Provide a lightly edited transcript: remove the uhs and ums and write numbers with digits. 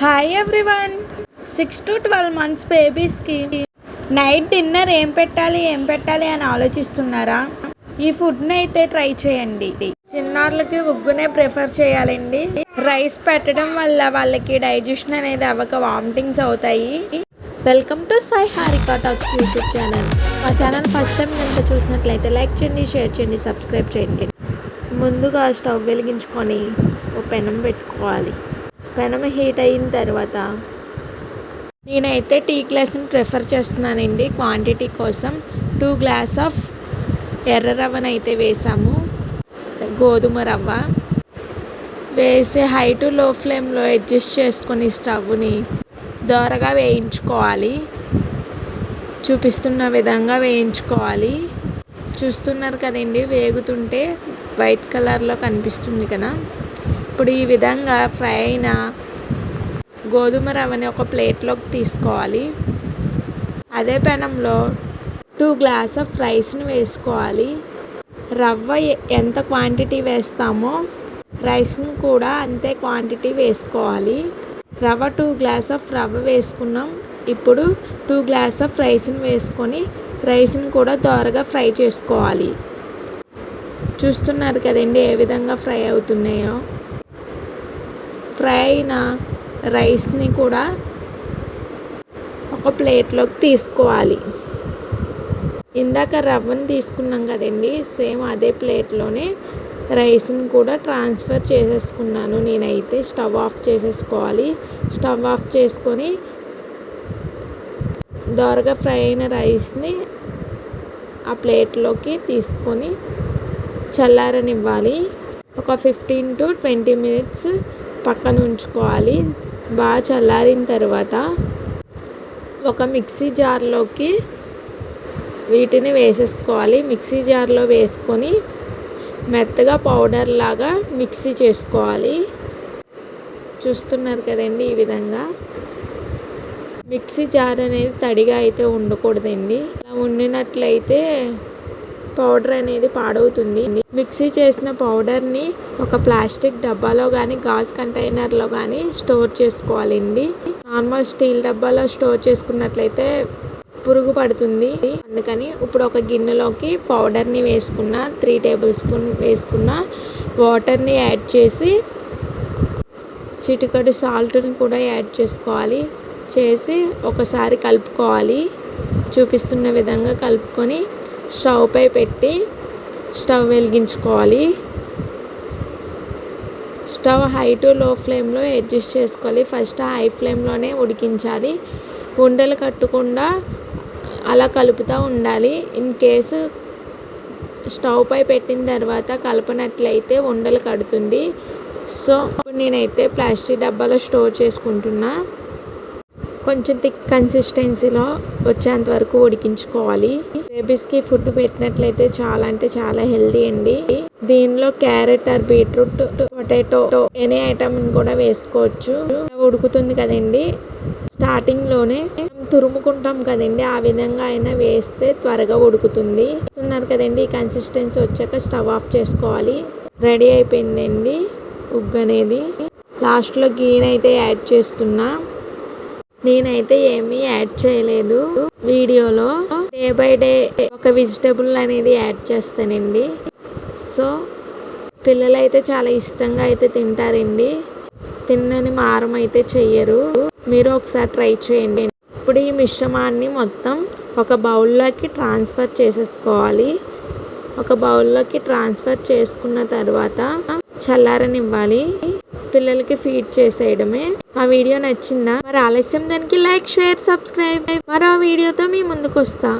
Hi everyone. 6 to 12 months బేబీస్కి night dinner ఏం పెట్టాలి అని ఆలోచిస్తున్నారా? ఈ ఫుడ్ని అయితే ట్రై చేయండి. చిన్నారులకి ఉగ్గునే ప్రిఫర్ చేయాలండి. రైస్ పెట్టడం వల్ల వాళ్ళకి డైజెషన్ అనేది అవ్వక వామిటింగ్స్ అవుతాయి. Welcome to Sai Harika talks YouTube channel. మా ఛానల్ ఫస్ట్ టైం కనుక చూసినట్లయితే లైక్ చేయండి, షేర్ చేయండి, సబ్స్క్రైబ్ చేయండి. ముందుగా స్టవ్ వెలిగించుకొని ఒక పెనం పెట్టుకోవాలి. పెనం హీట్ అయిన తర్వాత నేనైతే టీ గ్లాస్ని ప్రిఫర్ చేస్తున్నానండి. క్వాంటిటీ కోసం 2 గ్లాస్ ఆఫ్ ఎర్ర రవ్వను అయితే వేసాము. గోధుమ రవ్వ వేసి హై టు లో ఫ్లేమ్లో అడ్జస్ట్ చేసుకొని స్టవ్ని దోరగా వేయించుకోవాలి. చూపిస్తున్న విధంగా వేయించుకోవాలి. చూస్తున్నారు కదండి, వేగుతుంటే వైట్ కలర్లో కనిపిస్తుంది కదా. ఇప్పుడు ఈ విధంగా ఫ్రై అయిన గోధుమ రవ్వని ఒక ప్లేట్లోకి తీసుకోవాలి. అదే పెనంలో 2 గ్లాస్ ఆఫ్ రైస్ని వేసుకోవాలి. రవ్వ ఎంత క్వాంటిటీ వేస్తామో రైస్ని కూడా అంతే క్వాంటిటీ వేసుకోవాలి. 2 గ్లాస్ ఆఫ్ రవ్వ వేసుకున్నాం. ఇప్పుడు 2 గ్లాస్ ఆఫ్ రైస్ని వేసుకొని రైస్ని కూడా దోరగా ఫ్రై చేసుకోవాలి. చూస్తున్నారు కదండి ఏ విధంగా ఫ్రై అవుతున్నాయో. ఫ్రై అయిన రైస్ని కూడా ఒక ప్లేట్లోకి తీసుకోవాలి. ఇందాక రవ్వని తీసుకున్నాం కదండి, సేమ్ అదే ప్లేట్లోనే రైస్ని కూడా ట్రాన్స్ఫర్ చేసేసుకున్నాను. నేనైతే స్టవ్ ఆఫ్ చేసేసుకోవాలి. స్టవ్ ఆఫ్ చేసుకొని దోరగా ఫ్రై అయిన రైస్ని ఆ ప్లేట్లోకి తీసుకొని చల్లారనివ్వాలి. ఒక 15 to 20 minutes పక్కన ఉంచుకోవాలి. బాగా చల్లారిన తర్వాత ఒక మిక్సీ జార్లోకి వీటిని వేసేసుకోవాలి. మిక్సీ జార్లో వేసుకొని మెత్తగా పౌడర్ లాగా మిక్సీ చేసుకోవాలి. చూస్తున్నారు కదండి, ఈ విధంగా. మిక్సీ జార్ అనేది తడిగా అయితే ఉండకూడదండి. అలా ఉండినట్లయితే పౌడర్ అనేది పాడవుతుంది. మిక్సీ చేసిన పౌడర్ని ఒక ప్లాస్టిక్ డబ్బాలో కానీ గాజు కంటైనర్లో కానీ స్టోర్ చేసుకోవాలండి. నార్మల్ స్టీల్ డబ్బాలో స్టోర్ చేసుకున్నట్లయితే పురుగు పడుతుంది. అందుకని ఇప్పుడు ఒక గిన్నెలోకి పౌడర్ని వేసుకున్న 3 టేబుల్ స్పూన్ వేసుకున్న వాటర్ని యాడ్ చేసి చిటికెడు సాల్ట్ని కూడా యాడ్ చేసుకోవాలి. చేసి ఒకసారి కలుపుకోవాలి. చూపిస్తున్న విధంగా కలుపుకొని స్టవ్ పై పెట్టి స్టవ్ వెలిగించుకోవాలి. స్టవ్ హై టు లో ఫ్లేమ్లో అడ్జస్ట్ చేసుకోవాలి. ఫస్ట్ హై ఫ్లేమ్లోనే ఉడికించాలి. ఉండలు కట్టకుండా అలా కలుపుతూ ఉండాలి. ఇన్ కేసు స్టవ్ పై పెట్టిన తర్వాత కలపనట్లయితే ఉండలు కడుతుంది. సో ఇప్పుడు నేనైతే ప్లాస్టిక్ డబ్బాలో స్టోర్ చేసుకుంటున్నా. కొంచెం థిక్ కన్సిస్టెన్సీలో వచ్చేంత వరకు ఉడికించుకోవాలి. బేబీస్కి ఫుడ్ పెట్టినట్లయితే చాలా అంటే చాలా హెల్దీ అండి. దీనిలో carrot or beetroot, potato any item కూడా వేసుకోవచ్చు. ఉడుకుతుంది కదండి, స్టార్టింగ్లోనే తురుముకుంటాం కదండి, ఆ విధంగా అయినా వేస్తే త్వరగా ఉడుకుతుంది. చూస్తున్నారు కదండి, ఈ కన్సిస్టెన్సీ వచ్చాక స్టవ్ ఆఫ్ చేసుకోవాలి. రెడీ అయిపోయిందండి ఉగ్గు అనేది. లాస్ట్లో గీని అయితే యాడ్ చేస్తున్నా. నేనైతే ఏమీ యాడ్ చేయలేదు వీడియోలో. డే బై డే ఒక వెజిటబుల్ అనేది యాడ్ చేస్తానండి. సో పిల్లలు అయితే చాలా ఇష్టంగా అయితే తింటారండి. తిన్నని మారం అయితే చెయ్యరు. మీరు ఒకసారి ట్రై చేయండి. ఇప్పుడు ఈ మిశ్రమాన్ని మొత్తం ఒక బౌల్లోకి ట్రాన్స్ఫర్ చేసేసుకోవాలి. ఒక బౌల్లోకి ట్రాన్స్ఫర్ చేసుకున్న తర్వాత చల్లారనివ్వాలి. పిల్లలకి ఫీడ్ చేసేయడమే. మా వీడియో నచ్చిందా? మరి ఆలస్యం దానికి లైక్, షేర్, సబ్స్క్రైబ్. మరో వీడియోతో మీ ముందుకు వస్తా.